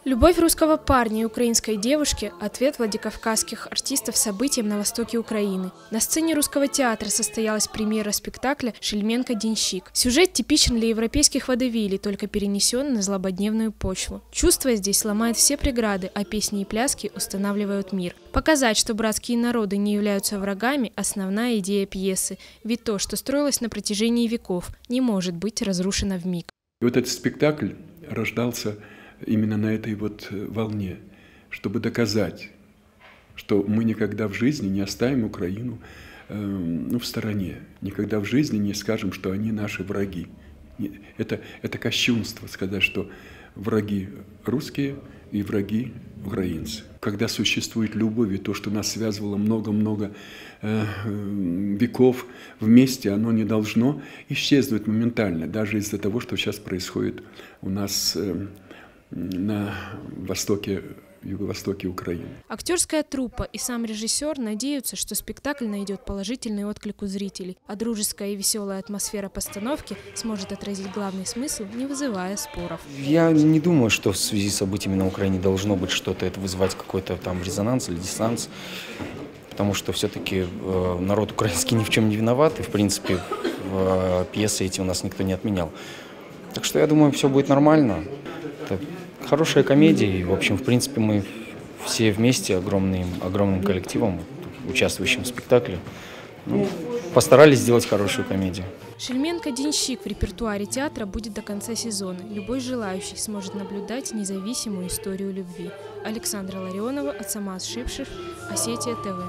Любовь русского парня и украинской девушки – ответ владикавказских артистов событиям на востоке Украины. На сцене Русского театра состоялась премьера спектакля «Шельменко-денщик». Сюжет типичен для европейских водевилей, только перенесен на злободневную почву. Чувства здесь ломают все преграды, а песни и пляски устанавливают мир. Показать, что братские народы не являются врагами – основная идея пьесы. Ведь то, что строилось на протяжении веков, не может быть разрушено вмиг. И вот этот спектакль рождался именно на этой вот волне, чтобы доказать, что мы никогда в жизни не оставим Украину в стороне, никогда в жизни не скажем, что они наши враги. Это кощунство сказать, что враги русские и враги украинцы. Когда существует любовь и то, что нас связывало много-много веков вместе, оно не должно исчезнуть моментально, даже из-за того, что сейчас происходит у нас на востоке, юго-востоке Украины. Актерская труппа и сам режиссер надеются, что спектакль найдет положительный отклик у зрителей, а дружеская и веселая атмосфера постановки сможет отразить главный смысл, не вызывая споров. Я не думаю, что в связи с событиями на Украине должно быть что-то, это вызывать какой-то там резонанс или диссонанс, потому что все-таки народ украинский ни в чем не виноват, и в принципе пьесы эти у нас никто не отменял. Так что я думаю, все будет нормально. Это хорошая комедия, и, в общем, в принципе, мы все вместе, огромным коллективом, участвующим в спектакле, постарались сделать хорошую комедию. «Шельменко-денщик» в репертуаре театра будет до конца сезона. Любой желающий сможет наблюдать независимую историю любви. Александра Ларионова, Ацамаз Шипшев, Осетия ТВ.